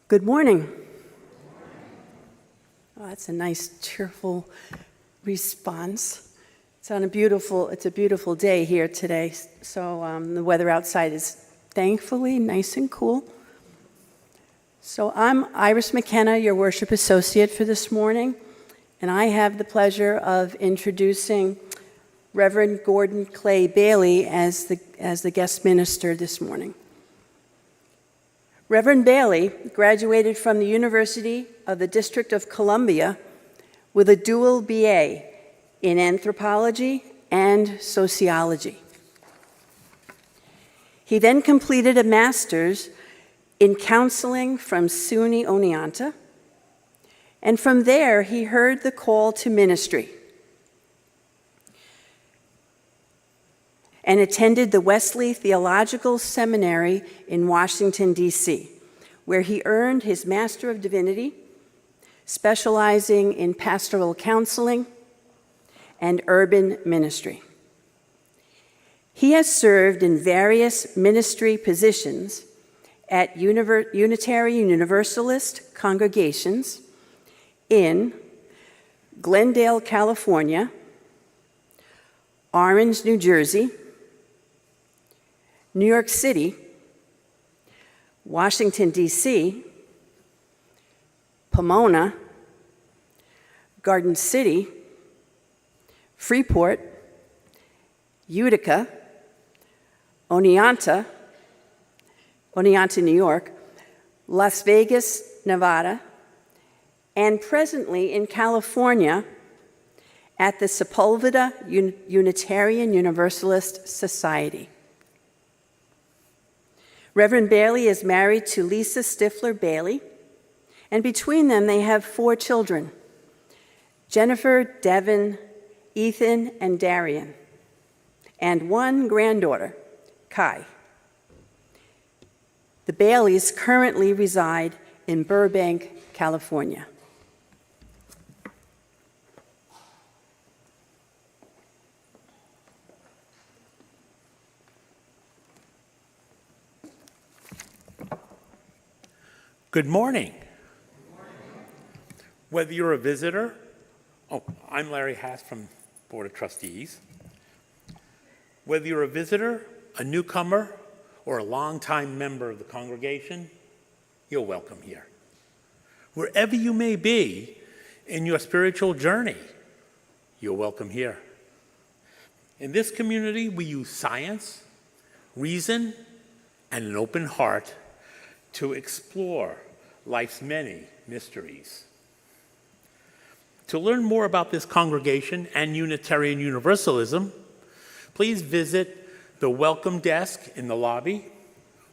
Good morning. Oh, that's a nice, cheerful response. It's a beautiful day here today. So the weather outside is thankfully nice and cool. So I'm Iris McKenna, your worship associate for this morning, and I have the pleasure of introducing Reverend Gordon Clay Bailey as the guest minister this morning. Reverend Bailey graduated from the University of the District of Columbia with a dual BA in anthropology and sociology. He then completed a master's in counseling from SUNY Oneonta, and from there he heard the call to ministry and attended the Wesley Theological Seminary in Washington, D.C., where he earned his Master of Divinity, specializing in pastoral counseling and urban ministry. He has served in various ministry positions at Unitarian Universalist congregations in Glendale, California, Orange, New Jersey, New York City, Washington, D.C., Pomona, Garden City, Freeport, Utica, Oneonta, New York, Las Vegas, Nevada, and presently in California at the Sepulveda Unitarian Universalist Society. Reverend Bailey is married to Lisa Stifler Bailey, and between them they have 4 children: Jennifer, Devin, Ethan, and Darian, and 1 granddaughter, Kai. The Baileys currently reside in Burbank, California. Good morning. Whether you're a visitor, I'm Larry Haas from Board of Trustees. Whether you're a visitor, a newcomer, or a longtime member of the congregation, you're welcome here. Wherever you may be in your spiritual journey, you're welcome here. In this community, we use science, reason, and an open heart to explore life's many mysteries. To learn more about this congregation and Unitarian Universalism, please visit the welcome desk in the lobby,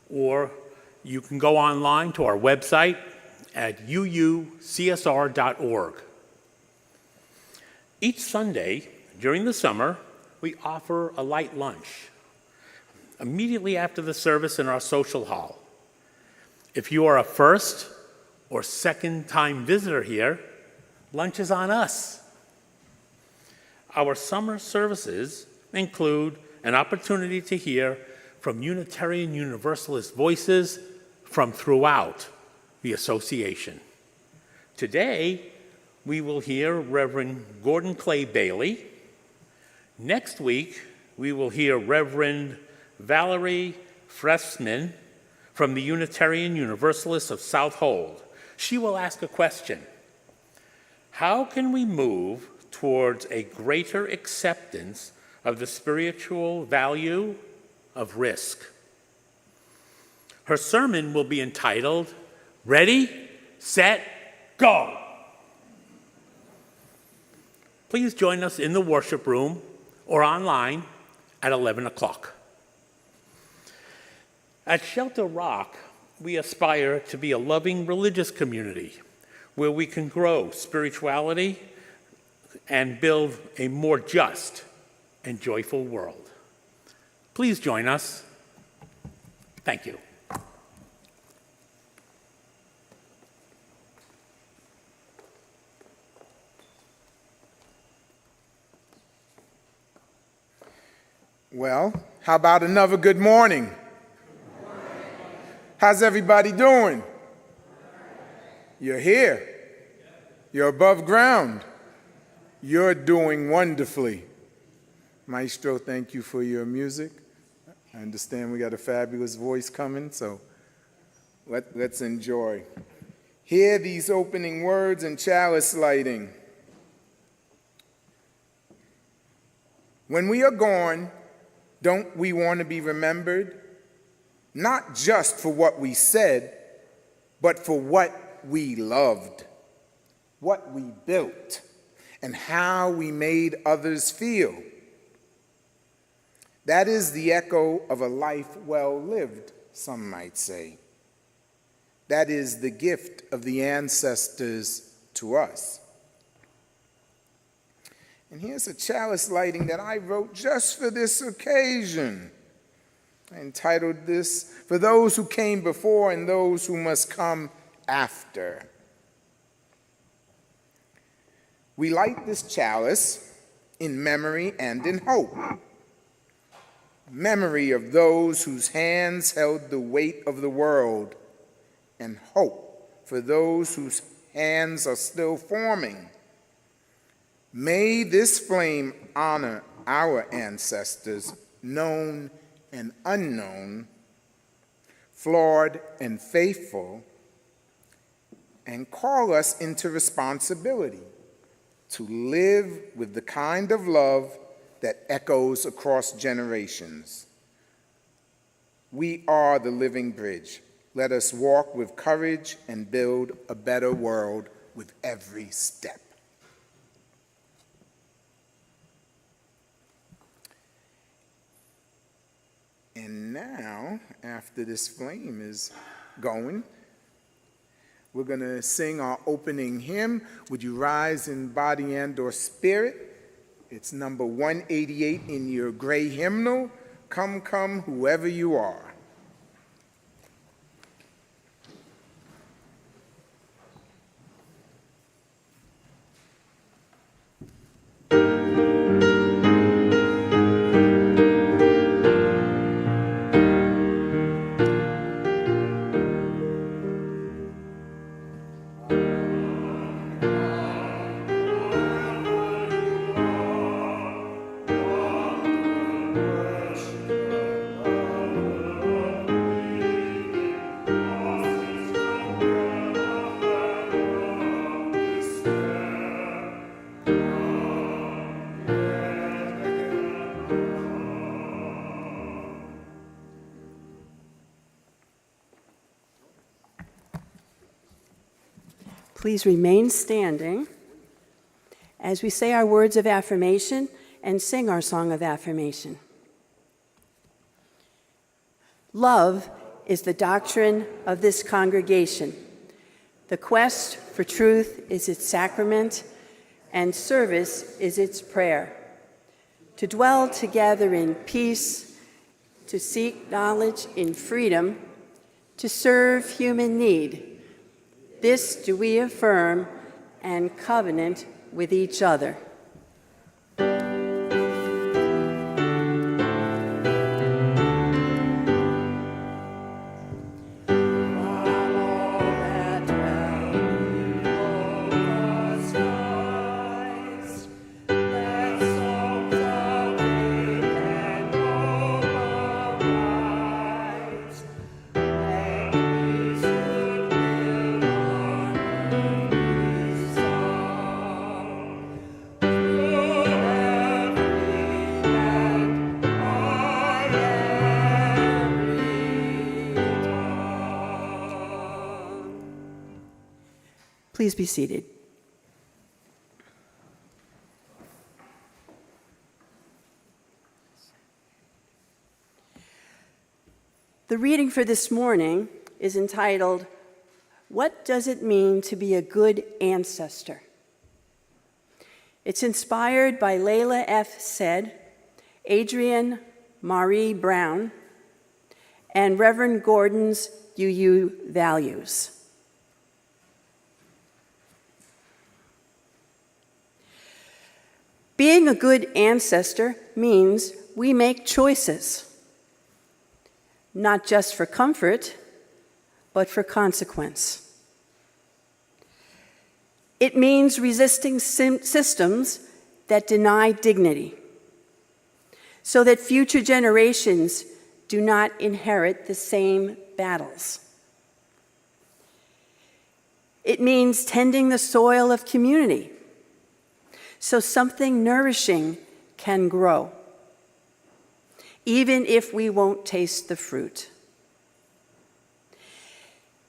or you can go online to our website at UUCSR.org. Each Sunday during the summer, we offer a light lunch immediately after the service in our social hall. If you are a first or second-time visitor here, lunch is on us. Our summer services include an opportunity to hear from Unitarian Universalist voices from throughout the association. Today, we will hear Reverend Gordon Clay Bailey. Next week, we will hear Reverend Valerie Fressman from the Unitarian Universalists of South Hold. She will ask a question: how can we move towards a greater acceptance of the spiritual value of risk? Her sermon will be entitled, Ready, Set, Go! Please join us in the worship room or online at 11 o'clock. At Shelter Rock, we aspire to be a loving religious community where we can grow spirituality and build a more just and joyful world. Please join us. Thank you. Well, how about another good morning? How's everybody doing? You're here. You're above ground. You're doing wonderfully. Maestro, thank you for your music. I understand we got a fabulous voice coming, so let's enjoy. Hear these opening words and chalice lighting. When we are gone, don't we want to be remembered? Not just for what we said, but for what we loved, what we built, and how we made others feel. That is the echo of a life well lived, some might say. That is the gift of the ancestors to us. And here's a chalice lighting that I wrote just for this occasion. I entitled this, "For Those Who Came Before and Those Who Must Come After." We light this chalice in memory and in hope. Memory of those whose hands held the weight of the world, and hope for those whose hands are still forming. May this flame honor our ancestors, known and unknown, flawed and faithful, and call us into responsibility to live with the kind of love that echoes across generations. We are the living bridge. Let us walk with courage and build a better world with every step. And now, after this flame is going, we're going to sing our opening hymn, Would You Rise in Body and or Spirit? It's number 188 in your gray hymnal, Come, Come, Whoever You Are. Please remain standing as we say our words of affirmation and sing our song of affirmation. Love is the doctrine of this congregation. The quest for truth is its sacrament, and service is its prayer. To dwell together in peace, to seek knowledge in freedom, to serve human need. This do we affirm and covenant with each other. Please be seated. The reading for this morning is entitled, What Does It Mean to Be a Good Ancestor? It's inspired by Layla F. Said, Adrienne Marie Brown, and Reverend Gordon's UU values. Being a good ancestor means we make choices, not just for comfort, but for consequence. It means resisting systems that deny dignity, so that future generations do not inherit the same battles. It means tending the soil of community, so something nourishing can grow, even if we won't taste the fruit.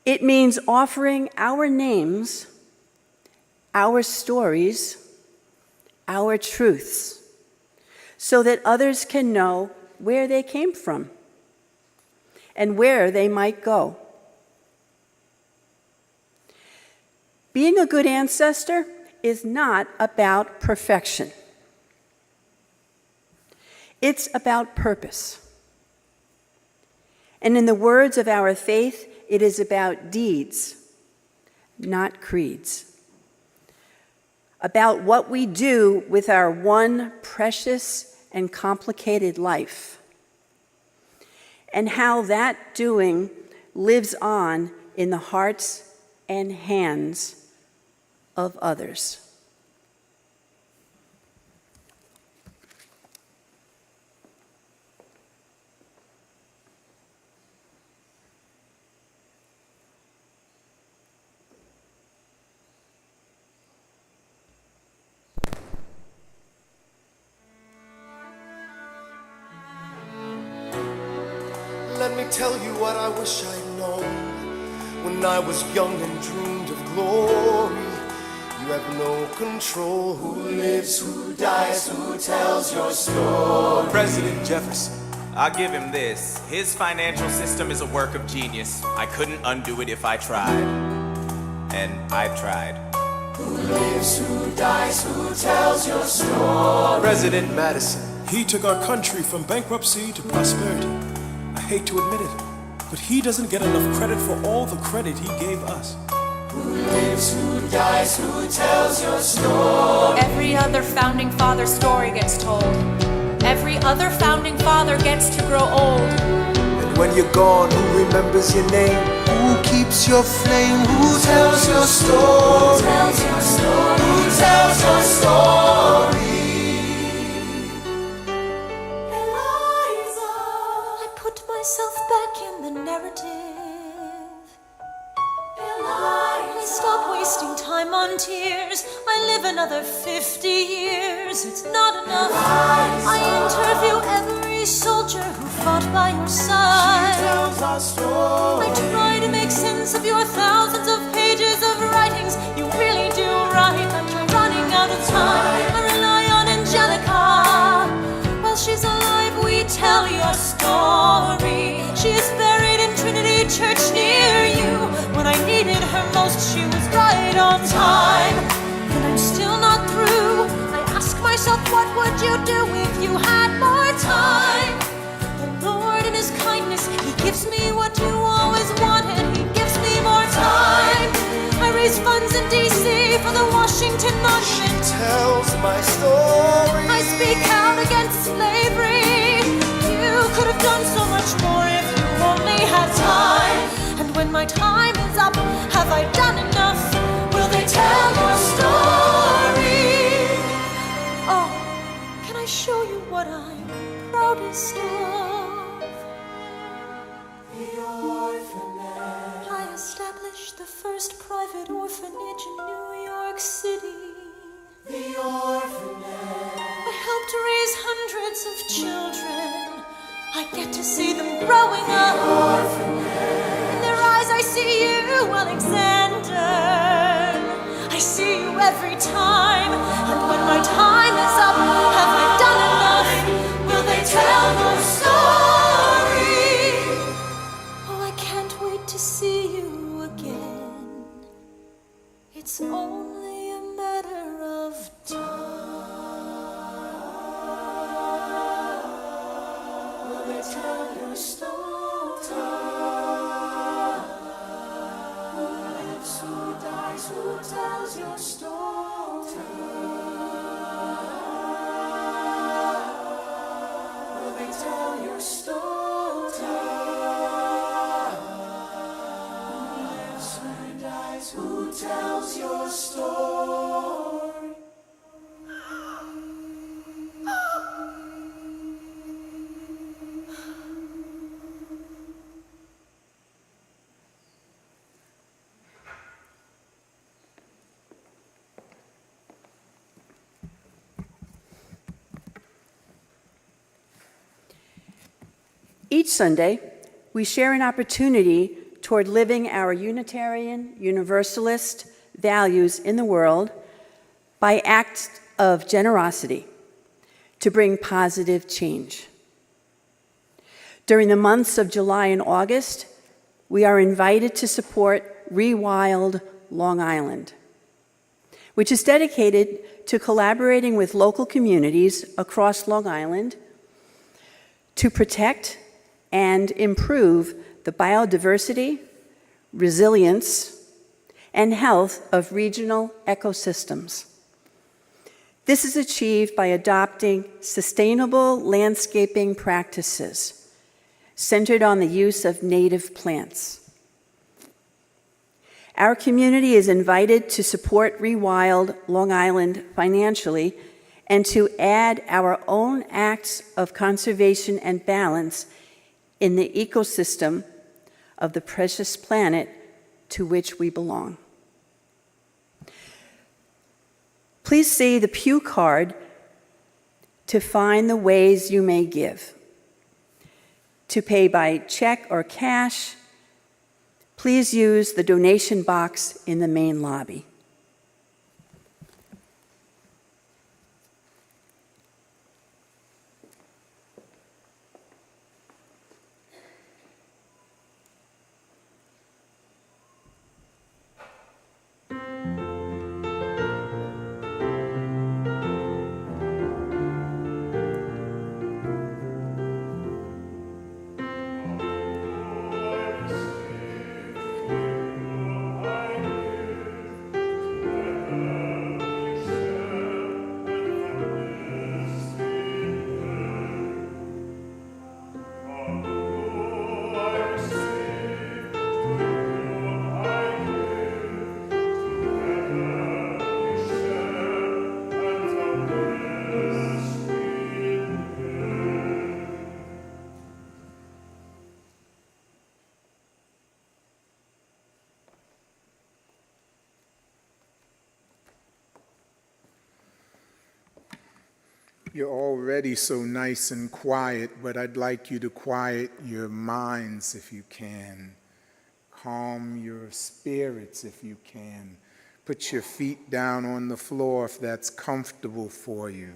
It means offering our names, our stories, our truths, so that others can know where they came from and where they might go. Being a good ancestor is not about perfection. It's about purpose. And in the words of our faith, it is about deeds, not creeds. About what we do with our one precious and complicated life, and how that doing lives on in the hearts and hands of others. Let me tell you what I wish I'd known when I was young and dreamed of glory. You have no control. Who lives, who dies, who tells your story? President Jefferson. I'll give him this. His financial system is a work of genius. I couldn't undo it if I tried. And I've tried. Who lives, who dies, who tells your story? President Madison. He took our country from bankruptcy to prosperity. I hate to admit it, but he doesn't get enough credit for all the credit he gave us. Who lives, who dies, who tells your story? Every other founding father story gets told. Every other founding father gets to grow old. And when you're gone, who remembers your name? Who keeps your flame? Who tells your story? Who tells your story? Who tells your story? Back in the narrative. I stop wasting time on tears. I live another 50 years. It's not enough. I interview every soldier who fought by your side. She tells our story. I try to make sense of your thousands of pages of writings. You really do write like you're running out of time. I rely on Angelica. While she's alive, we tell your story. She is buried in Trinity Church near you. When I needed her most, she was right on time. And I'm still not through. I ask myself, what would you do if you had more time? The Lord in His kindness, He gives me what you always wanted. He gives me more time. I raise funds in D.C. for the Washington Monument. She tells my story. I speak out against slavery. You could have done so much more if you only had time. And when my time is up, have I done enough? Will they tell your story? Oh, can I show you what I'm proudest of? The orphanage. I established the first private orphanage in New York City. The orphanage. I helped raise hundreds of children. I get to see them growing up. In their eyes I see you, Alexander. I see you every time. And when my time is up, have I done enough? Will they tell your story? Oh, I can't wait to see you again. It's only a matter of time. Tell your story. Who lives, who dies, who tells your story? Each Sunday, we share an opportunity toward living our Unitarian Universalist values in the world by acts of generosity to bring positive change. During the months of July and August, we are invited to support Rewild Long Island, which is dedicated to collaborating with local communities across Long Island to protect and improve the biodiversity, resilience, and health of regional ecosystems. This is achieved by adopting sustainable landscaping practices centered on the use of native plants. Our community is invited to support Rewild Long Island financially and to add our own acts of conservation and balance in the ecosystem of the precious planet to which we belong. Please see the Pew card to find the ways you may give. To pay by check or cash, please use the donation box in the main lobby. You're already so nice and quiet, but I'd like you to quiet your minds if you can. Calm your spirits if you can. Put your feet down on the floor if that's comfortable for you.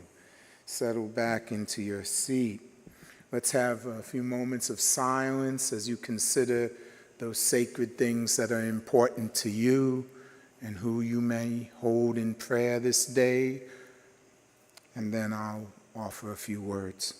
Settle back into your seat. Let's have a few moments of silence as you consider those sacred things that are important to you and who you may hold in prayer this day. And then I'll offer a few words.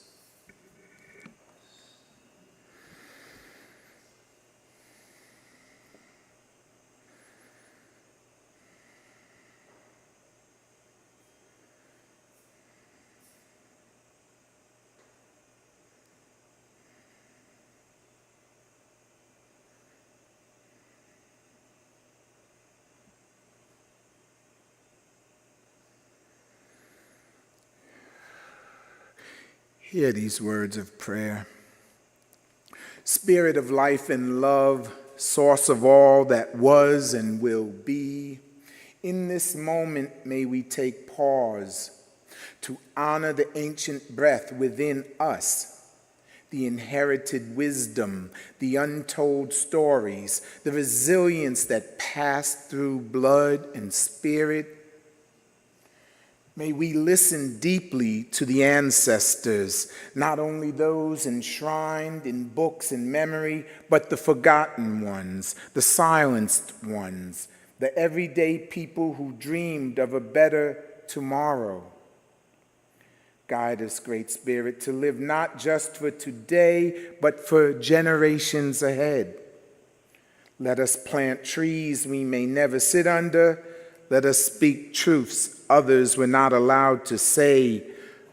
Hear these words of prayer. Spirit of life and love, source of all that was and will be, in this moment may we take pause to honor the ancient breath within us, the inherited wisdom, the untold stories, the resilience that passed through blood and spirit. May we listen deeply to the ancestors, not only those enshrined in books and memory, but the forgotten ones, the silenced ones, the everyday people who dreamed of a better tomorrow. Guide us, Great Spirit, to live not just for today, but for generations ahead. Let us plant trees we may never sit under. Let us speak truths others were not allowed to say.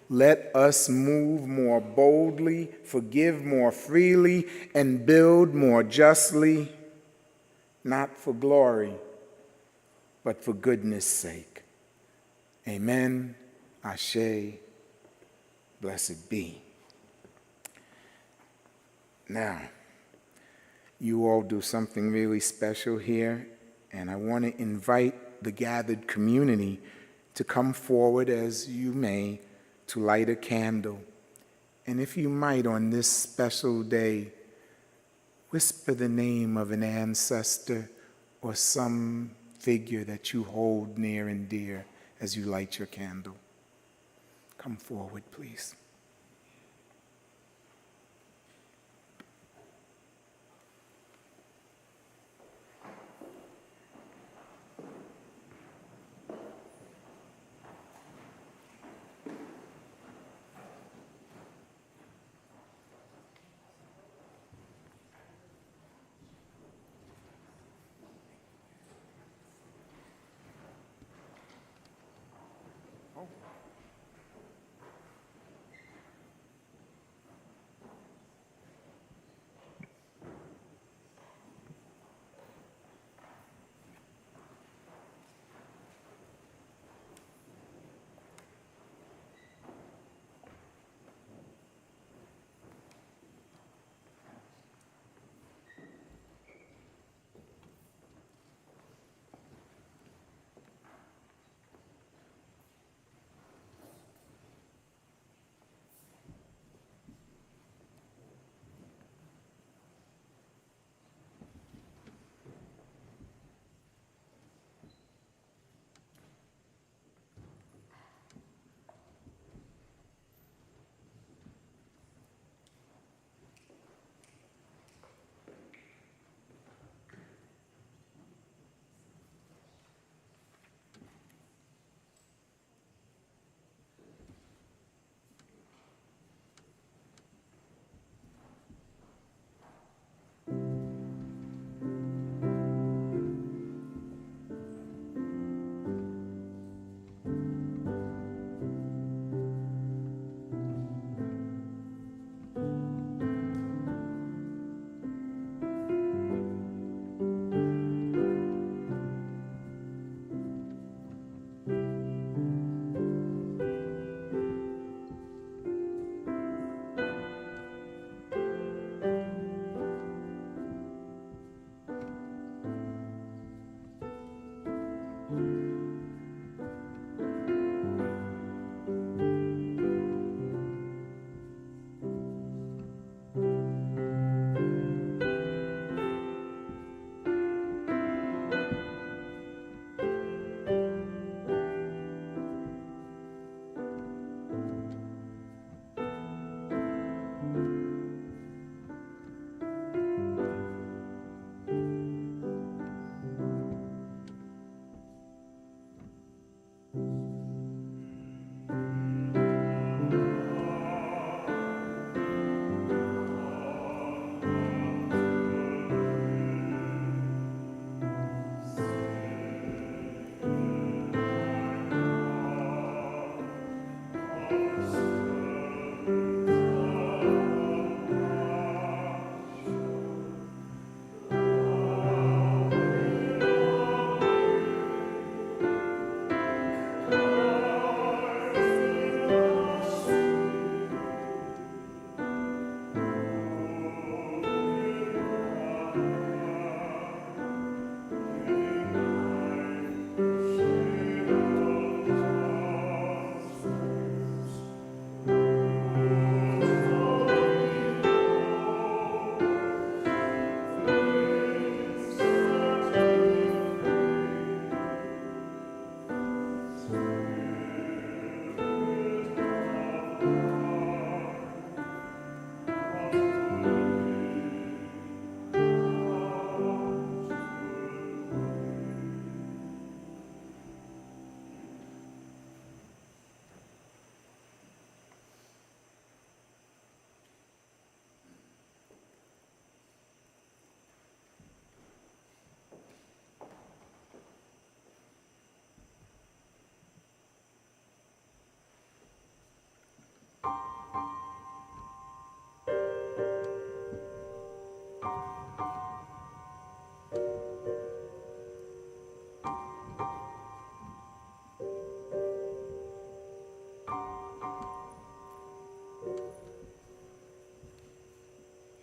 Let us move more boldly, forgive more freely, and build more justly, not for glory, but for goodness' sake. Amen. Ashe. Blessed be. Now, you all do something really special here, and I want to invite the gathered community to come forward as you may to light a candle And if you might, on this special day, whisper the name of an ancestor or some figure that you hold near and dear as you light your candle. Come forward, please.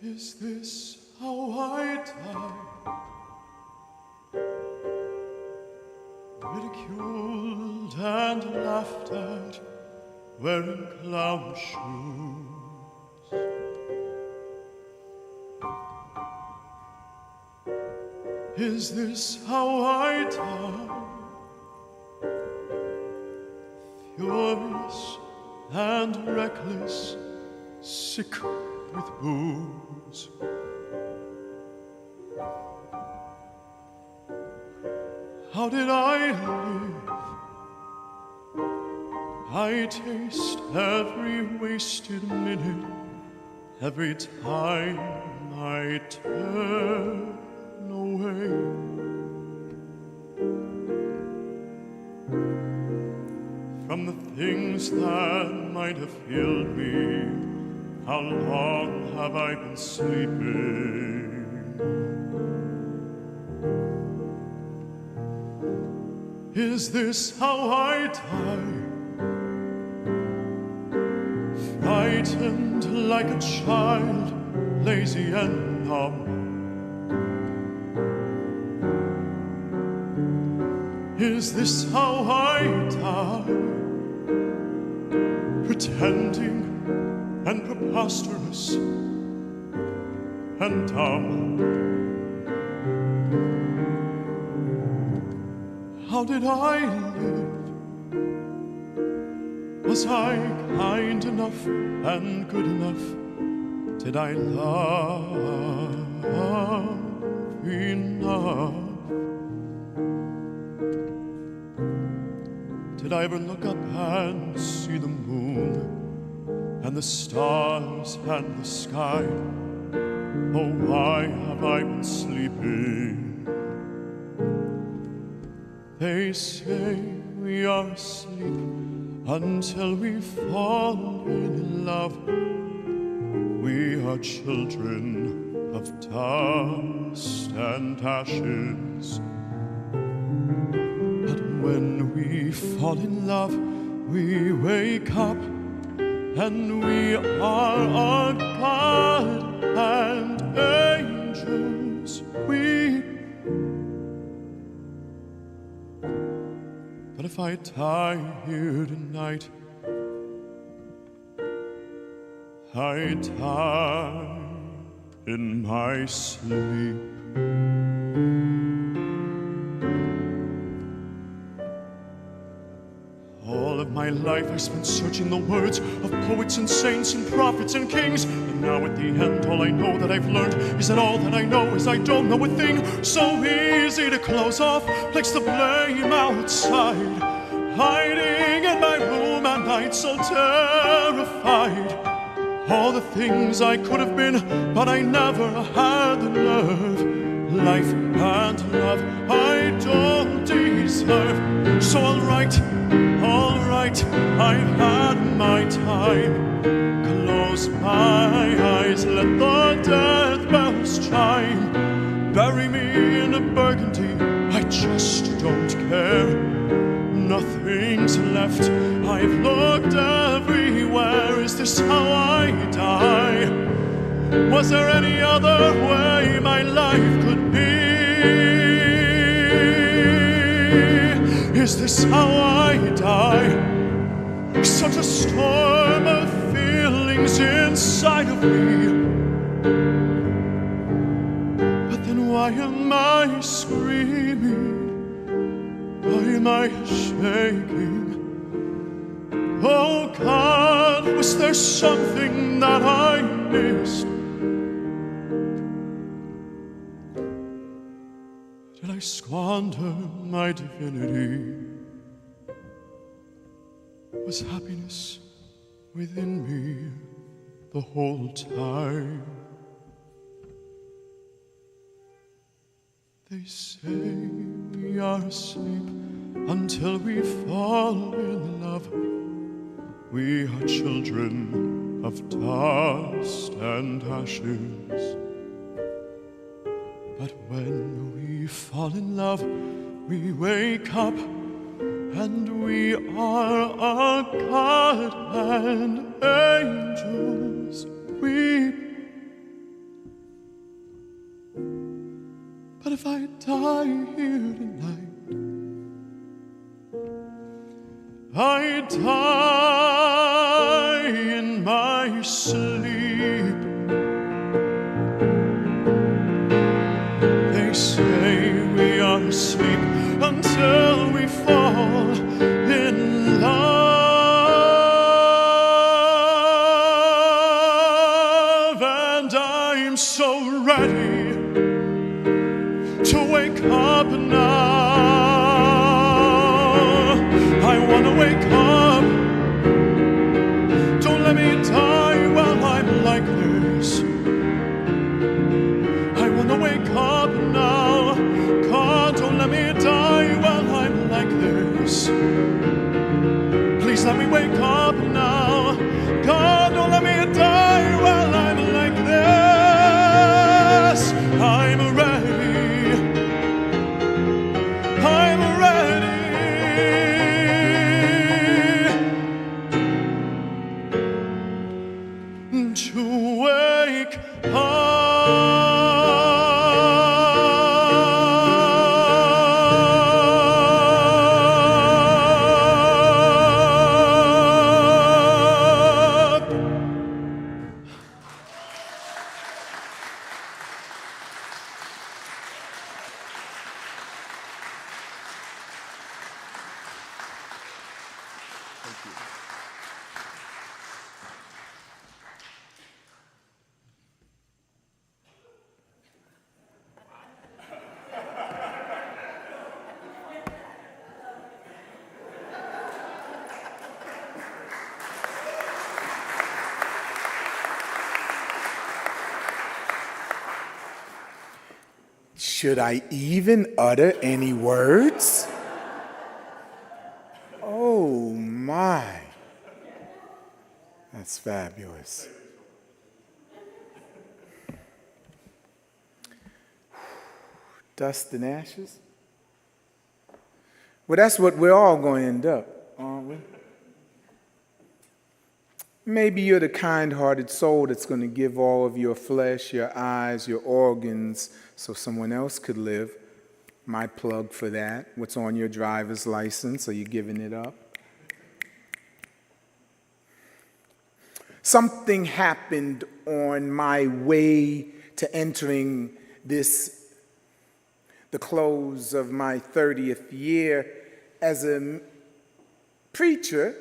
Is this how I die? Ridiculed and laughed at, wearing clown shoes. Is this how I die? Furious and reckless, sick with booze. How did I live? I taste every wasted minute, every time I turn away. From the things that might have healed me, how long have I been sleeping? Is this how I die? Frightened like a child, lazy and numb. Is this how I die? Pretending and preposterous and dumb. How did I live? Was I kind enough and good enough? Did I love enough? Did I ever look up and see the moon and the stars and the sky? Oh, why have I been sleeping? They say we are asleep until we fall in love. We are children of dust and ashes. But when we fall in love, we wake up and we are our God and angels weep. But if I die here tonight, I die in my sleep. All of my life I spent searching the words of poets and saints and prophets and kings. And now at the end all I know that I've learned is that all that I know is I don't know a thing. So easy to close off, place the blame outside. Hiding in my room at night so terrified. All the things I could have been, but I never had the nerve. Life and love I don't deserve. So alright, I've had my time. Close my eyes, let the death bells chime. Bury me in a burgundy, I just don't care. Nothing's left, I've looked everywhere. Is this how I die? Was there any other way my life could be? Is this how I die? Such a storm of feelings inside of me. But then why am I screaming? Why am I shaking? Oh God, was there something that I missed? Did I squander my divinity? Was happiness within me the whole time? They say we are asleep until we fall in love. We are children of dust and ashes. But when we fall in love, we wake up and we are our God and angels weep. But if I die here tonight, I die in my sleep. They say sleep until we fall in love. And I'm so ready to wake up now. I want to wake up. Don't let me die while I'm like this. I want to wake up now. God, don't let me die while I'm like this. Please let me wake up now. God, don't let me die while I'm like this. I'm ready. I'm ready to wake up. Should I even utter any words? Oh my. That's fabulous. Dust and ashes? Well, that's what we're all going to end up, aren't we? Maybe you're the kind-hearted soul that's going to give all of your flesh, your eyes, your organs, so someone else could live. My plug for that. What's on your driver's license? Are you giving it up? Something happened on my way to entering the close of my 30th year as a preacher.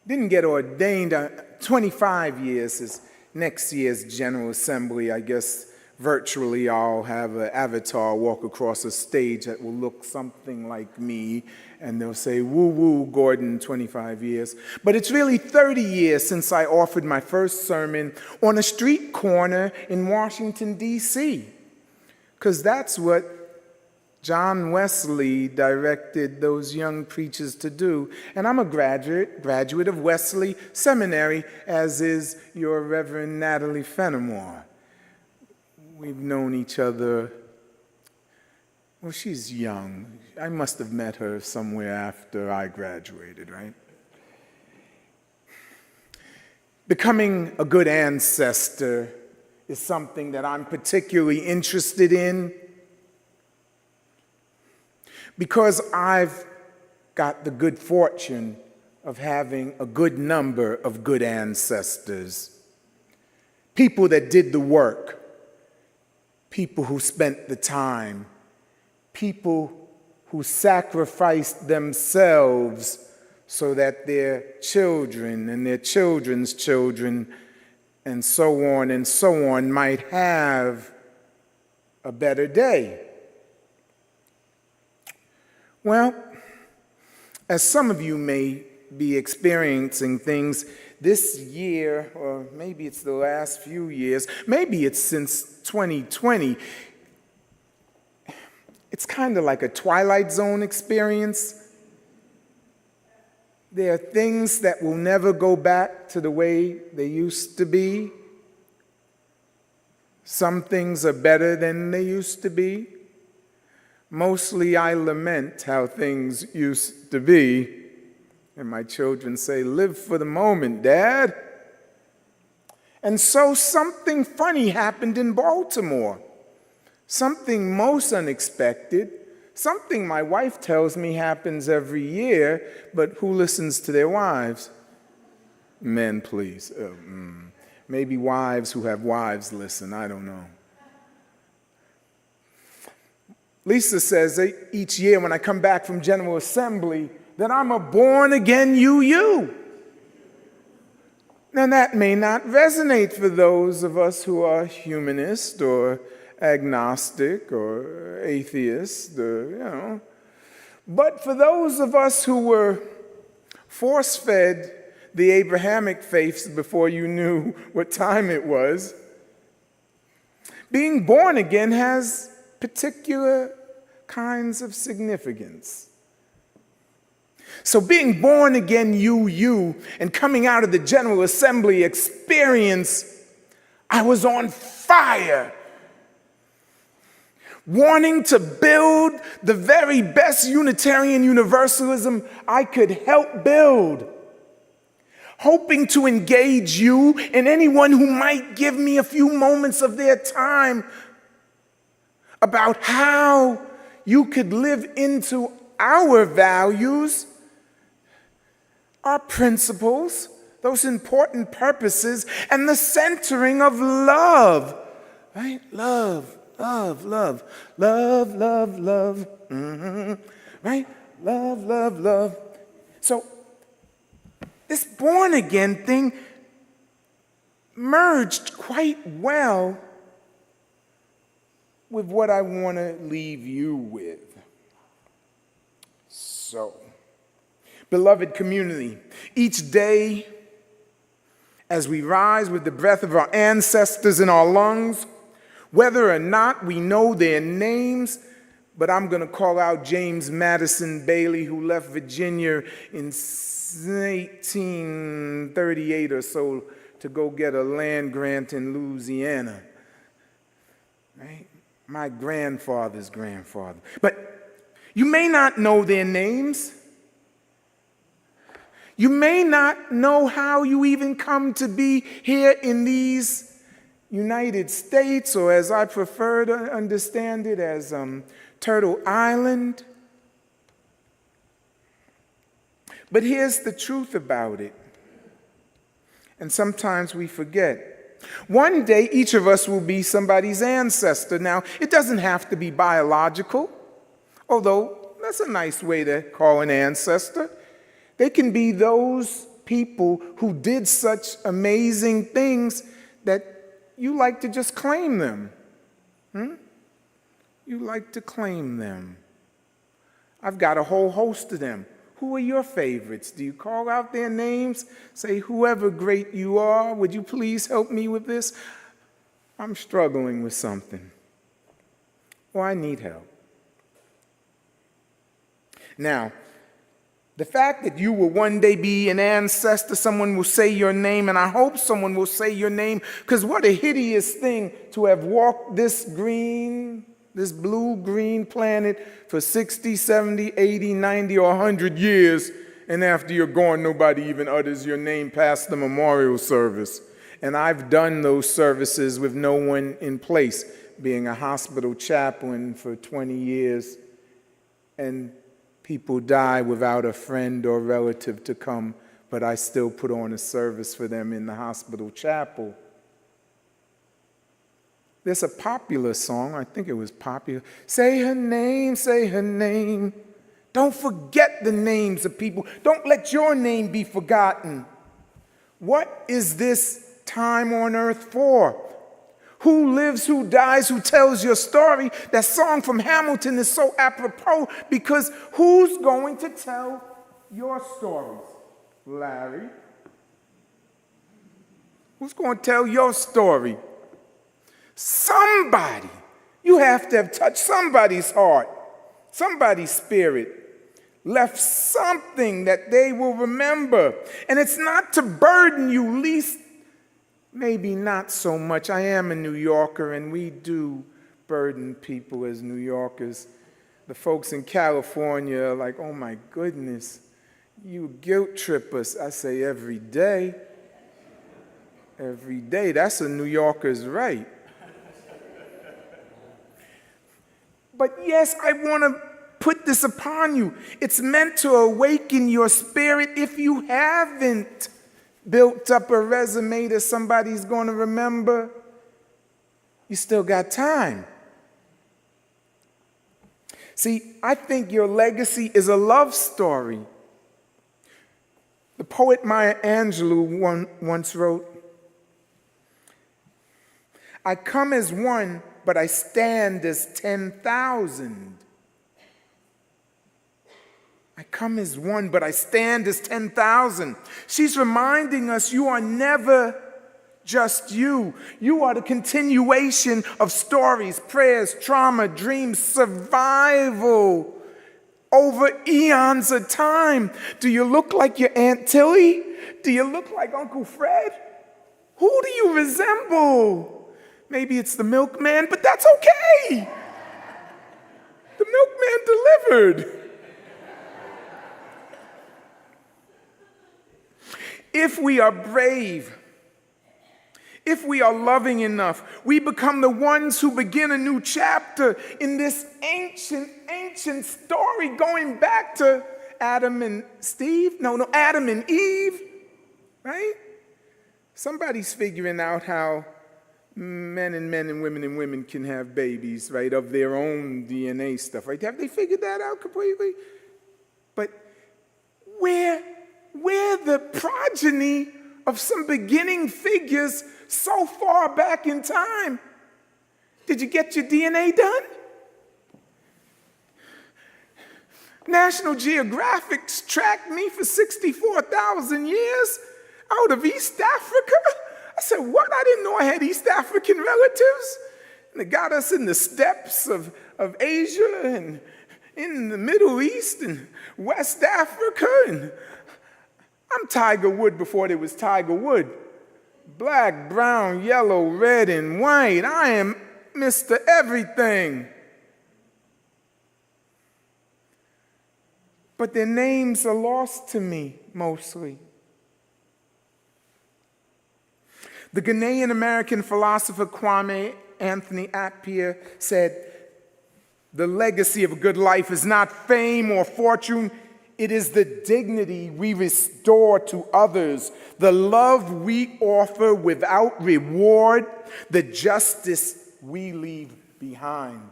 Didn't get ordained 25 years is next year's General Assembly. I guess virtually I'll have an avatar walk across a stage that will look something like me, and they'll say, woo woo, Gordon, 25 years. But it's really 30 years since I offered my first sermon on a street corner in Washington, D.C., because that's what John Wesley directed those young preachers to do. And I'm a graduate of Wesley Seminary, as is your Reverend Natalie Fenimore. We've known each other, well, she's young. I must have met her somewhere after I graduated, right? Becoming a good ancestor is something that I'm particularly interested in, because I've got the good fortune of having a good number of good ancestors, people that did the work, people who spent the time, people who sacrificed themselves so that their children and their children's children and so on might have a better day. Well, as some of you may be experiencing things this year, or maybe it's the last few years, maybe it's since 2020, it's kind of like a Twilight Zone experience. There are things that will never go back to the way they used to be. Some things are better than they used to be. Mostly I lament how things used to be. And my children say, live for the moment, Dad. And so something funny happened in Baltimore. Something most unexpected. Something my wife tells me happens every year, but who listens to their wives? Men, please. Maybe wives who have wives listen, I don't know. Lisa says each year when I come back from General Assembly that I'm a born-again UU. Now, that may not resonate for those of us who are humanist or agnostic or atheist, or, But for those of us who were force-fed the Abrahamic faiths before you knew what time it was, being born again has particular kinds of significance. So being born again UU and coming out of the General Assembly experience, I was on fire, wanting to build the very best Unitarian Universalism I could help build, hoping to engage you and anyone who might give me a few moments of their time about how you could live into our values, our principles, those important purposes, and the centering of love, right? Love, love, love, love, love, love, right? Love, love, love. So this born again thing merged quite well with what I want to leave you with. So, beloved community, each day as we rise with the breath of our ancestors in our lungs, whether or not we know their names, but I'm going to call out James Madison Bailey, who left Virginia in 1838 or so to go get a land grant in Louisiana, right? My grandfather's grandfather. But you may not know their names. You may not know how you even come to be here in these United States, or as I prefer to understand it, as Turtle Island. But here's the truth about it, and sometimes we forget. One day, each of us will be somebody's ancestor. Now, it doesn't have to be biological, although that's a nice way to call an ancestor. They can be those people who did such amazing things that you like to just claim them. You like to claim them. I've got a whole host of them. Who are your favorites? Do you call out their names? Say, whoever great you are, would you please help me with this? I'm struggling with something, or I need help. Now, the fact that you will one day be an ancestor, someone will say your name, and I hope someone will say your name, because what a hideous thing to have walked this blue-green planet for 60, 70, 80, 90, or 100 years, and after you're gone, nobody even utters your name past the memorial service. And I've done those services with no one in place, being a hospital chaplain for 20 years, and people die without a friend or relative to come, but I still put on a service for them in the hospital chapel. There's a popular song, I think it was popular. Say her name, say her name. Don't forget the names of people. Don't let your name be forgotten. What is this time on earth for? Who lives, who dies, who tells your story? That song from Hamilton is so apropos because who's going to tell your stories? Larry? Who's going to tell your story? Somebody. You have to have touched somebody's heart, somebody's spirit, left something that they will remember. And it's not to burden you, least maybe not so much. I am a New Yorker, and we do burden people as New Yorkers. The folks in California are like, oh my goodness, you guilt trip us. I say every day. Every day. That's a New Yorker's right. But yes, I want to put this upon you. It's meant to awaken your spirit if you haven't built up a resume that somebody's going to remember. You still got time. See, I think your legacy is a love story. The poet Maya Angelou once wrote, "I come as one, but I stand as 10,000. I come as one, but I stand as 10,000. She's reminding us you are never just you. You are the continuation of stories, prayers, trauma, dreams, survival over eons of time. Do you look like your Aunt Tilly? Do you look like Uncle Fred? Who do you resemble? Maybe it's the milkman, but that's okay. The milkman delivered. If we are brave, if we are loving enough, we become the ones who begin a new chapter in this ancient story going back to Adam and Adam and Eve, right? Somebody's figuring out how men and women can have babies, right, of their own DNA stuff, right? Have they figured that out completely? But we're the progeny of some beginning figures so far back in time. Did you get your DNA done? National Geographic's tracked me for 64,000 years out of East Africa. I said, what? I didn't know I had East African relatives. And they got us in the steppes of Asia and in the Middle East and West Africa. And I'm Tiger Wood before there was Tiger Wood. Black, brown, yellow, red, and white. I am Mr. Everything. But their names are lost to me, mostly. The Ghanaian-American philosopher Kwame Anthony Appiah said, "The legacy of a good life is not fame or fortune. It is the dignity we restore to others, the love we offer without reward, the justice we leave behind."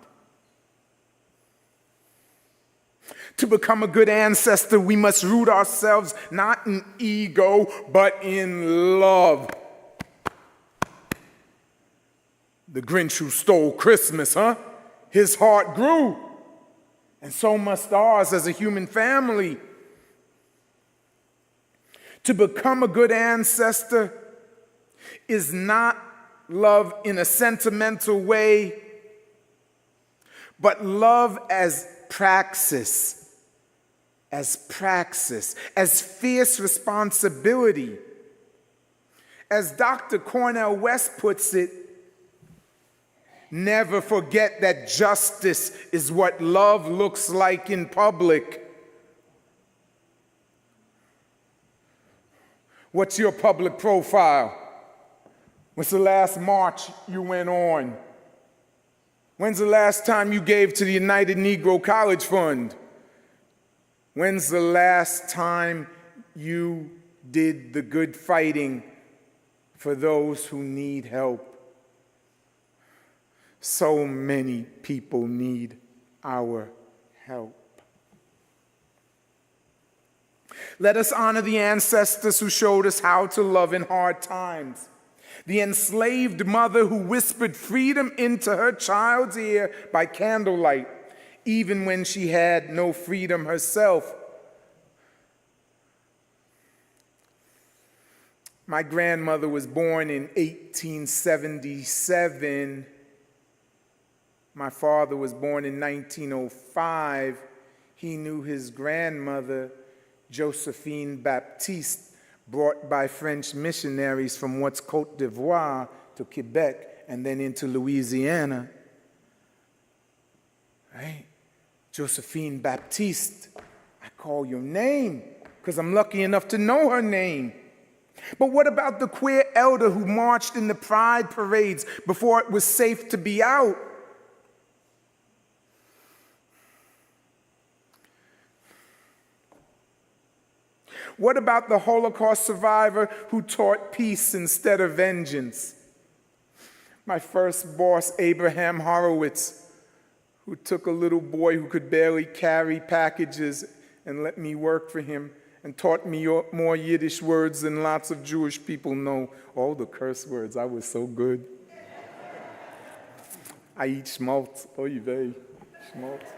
To become a good ancestor, we must root ourselves not in ego, but in love. The Grinch who stole Christmas, huh? His heart grew. And so must ours as a human family. To become a good ancestor is not love in a sentimental way, but love as praxis, as fierce responsibility. As Dr. Cornel West puts it, never forget that justice is what love looks like in public. What's your public profile? What's the last march you went on? When's the last time you gave to the United Negro College Fund? When's the last time you did the good fighting for those who need help? So many people need our help. Let us honor the ancestors who showed us how to love in hard times. The enslaved mother who whispered freedom into her child's ear by candlelight, even when she had no freedom herself. My grandmother was born in 1877. My father was born in 1905. He knew his grandmother, Josephine Baptiste, brought by French missionaries from what's Côte d'Ivoire to Quebec and then into Louisiana. Right? Josephine Baptiste, I call your name because I'm lucky enough to know her name. But what about the queer elder who marched in the pride parades before it was safe to be out? What about the Holocaust survivor who taught peace instead of vengeance? My first boss, Abraham Horowitz, who took a little boy who could barely carry packages and let me work for him and taught me more Yiddish words than lots of Jewish people know. All the curse words, I was so good. I eat schmaltz, oy vey, schmaltz.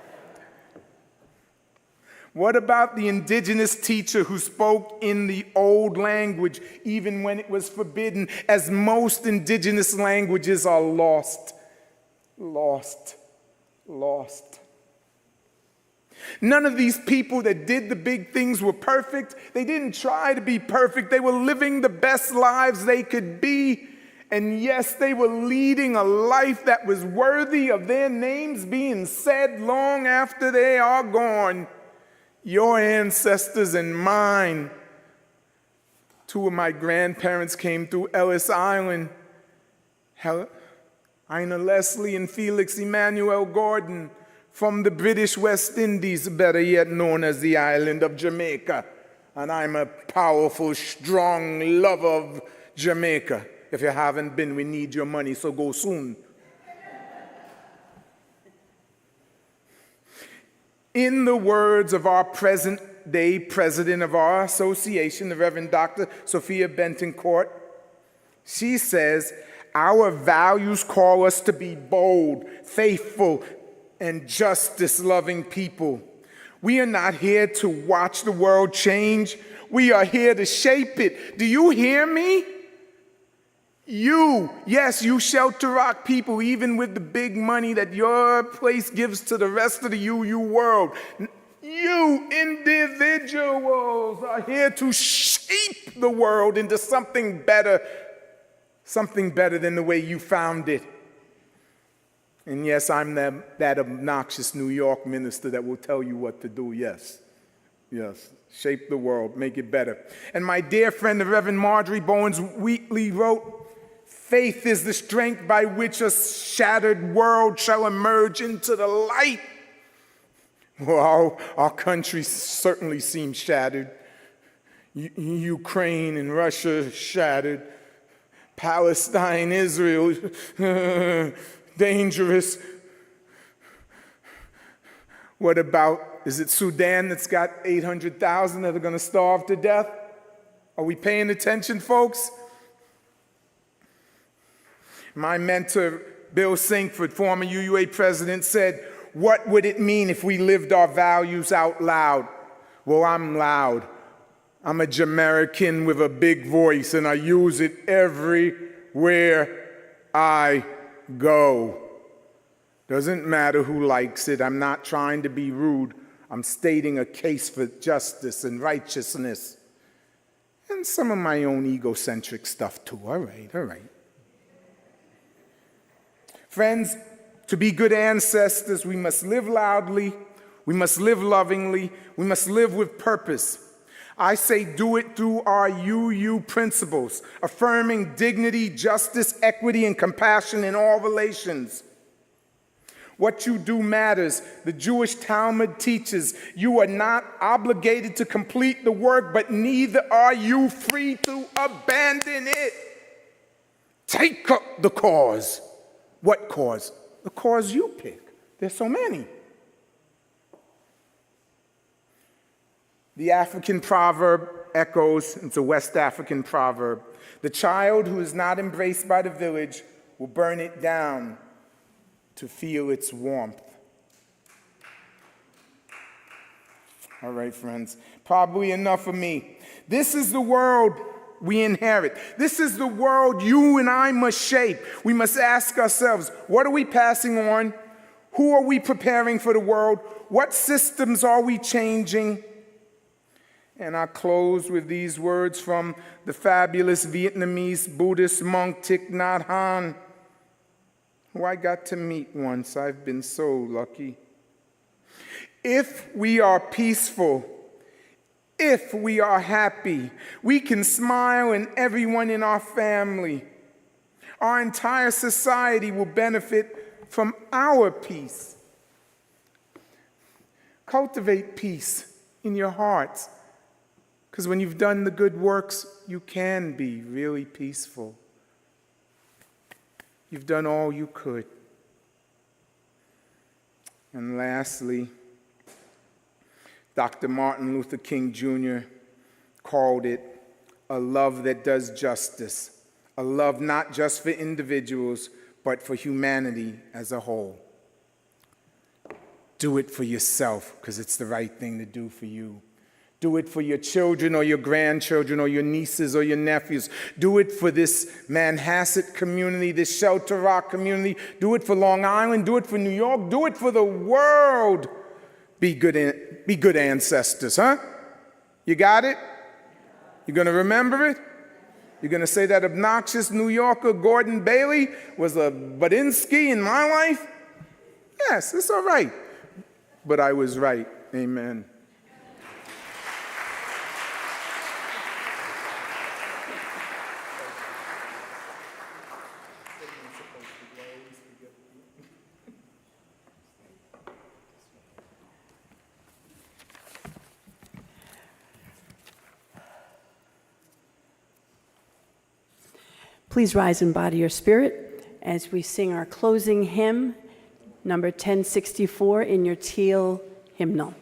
What about the indigenous teacher who spoke in the old language even when it was forbidden, as most indigenous languages are lost, lost, lost? None of these people that did the big things were perfect. They didn't try to be perfect. They were living the best lives they could be. And yes, they were leading a life that was worthy of their names being said long after they are gone. Your ancestors and mine. Two of my grandparents came through Ellis Island. Ina Leslie and Felix Emmanuel Gordon from the British West Indies, better yet known as the island of Jamaica. And I'm a powerful, strong lover of Jamaica. If you haven't been, we need your money, so go soon. In the words of our present-day president of our association, the Reverend Dr. Sophia Bentoncourt, she says, our values call us to be bold, faithful, and justice-loving people. We are not here to watch the world change. We are here to shape it. Do you hear me? You, yes, you shelter rock people, even with the big money that your place gives to the rest of the UU world. You individuals are here to shape the world into something better than the way you found it. And yes, I'm that obnoxious New York minister that will tell you what to do, yes. Yes, shape the world, make it better. And my dear friend, the Reverend Marjorie Bowens Wheatley wrote, faith is the strength by which a shattered world shall emerge into the light. Well, our country certainly seems shattered. Ukraine and Russia shattered. Palestine, Israel, dangerous. What about, is it Sudan that's got 800,000 that are going to starve to death? Are we paying attention, folks? My mentor, Bill Sinkford, former UUA president, said, what would it mean if we lived our values out loud? Well, I'm loud. I'm a Jamaican with a big voice, and I use it everywhere I go. Doesn't matter who likes it. I'm not trying to be rude. I'm stating a case for justice and righteousness. And some of my own egocentric stuff, too. All right, all right. Friends, to be good ancestors, we must live loudly, we must live lovingly, we must live with purpose. I say do it through our UU principles, affirming dignity, justice, equity, and compassion in all relations. What you do matters. The Jewish Talmud teaches you are not obligated to complete the work, but neither are you free to abandon it. Take up the cause. What cause? The cause you pick. There's so many. The African proverb echoes, it's a West African proverb. The child who is not embraced by the village will burn it down to feel its warmth. All right, friends, probably enough of me. This is the world we inherit. This is the world you and I must shape. We must ask ourselves, what are we passing on? Who are we preparing for the world? What systems are we changing? And I close with these words from the fabulous Vietnamese Buddhist monk Thich Nhat Hanh, who I got to meet once. I've been so lucky. If we are peaceful, if we are happy, we can smile and everyone in our family. Our entire society will benefit from our peace. Cultivate peace in your hearts, because when you've done the good works, you can be really peaceful. You've done all you could. And lastly, Dr. Martin Luther King Jr. called it a love that does justice, a love not just for individuals, but for humanity as a whole. Do it for yourself, because it's the right thing to do for you. Do it for your children or your grandchildren or your nieces or your nephews. Do it for this Manhasset community, this Shelter Rock community. Do it for Long Island. Do it for New York. Do it for the world. Be good ancestors, huh? You got it? You going to remember it? You're going to say that obnoxious New Yorker Gordon Bailey was a Badinsky in my life? Yes, it's all right. But I was right. Amen. Please rise and bow to your spirit as we sing our closing hymn, number 1064, in your teal hymnal.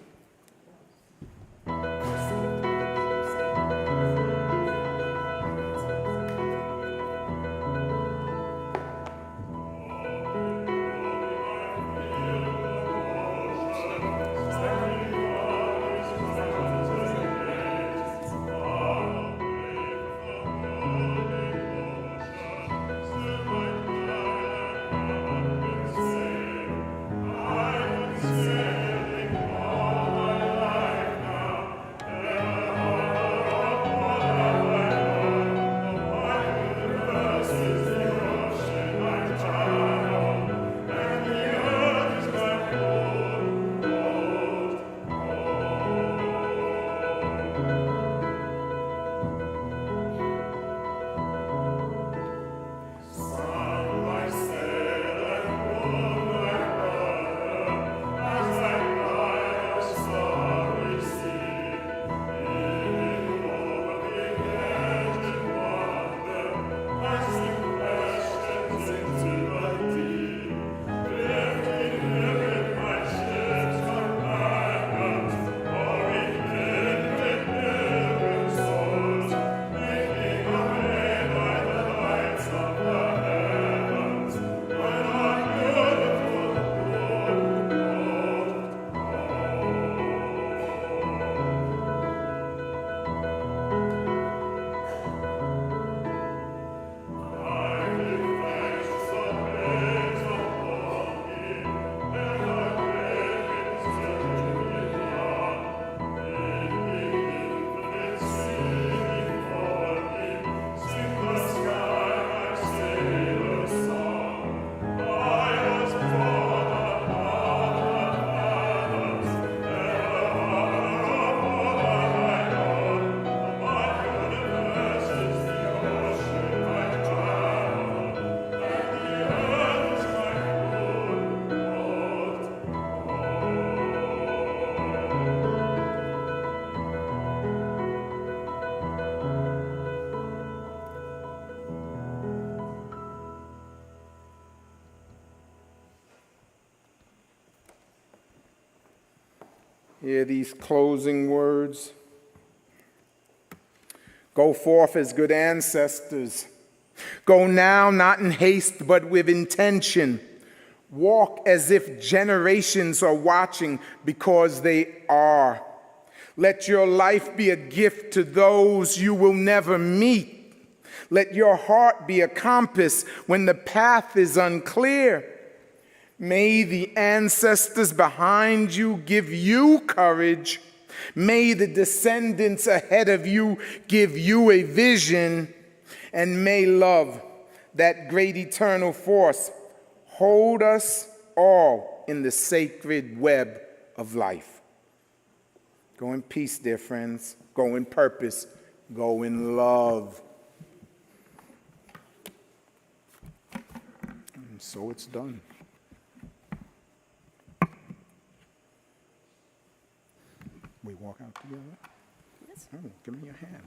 Hear these closing words. Go forth as good ancestors. Go now, not in haste, but with intention. Walk as if generations are watching, because they are. Let your life be a gift to those you will never meet. Let your heart be a compass when the path is unclear. May the ancestors behind you give you courage. May the descendants ahead of you give you a vision. And may love, that great eternal force, hold us all in the sacred web of life. Go in peace, dear friends. Go in purpose. Go in love. And so it's done. We walk out together? Yes. Oh, give me your hand.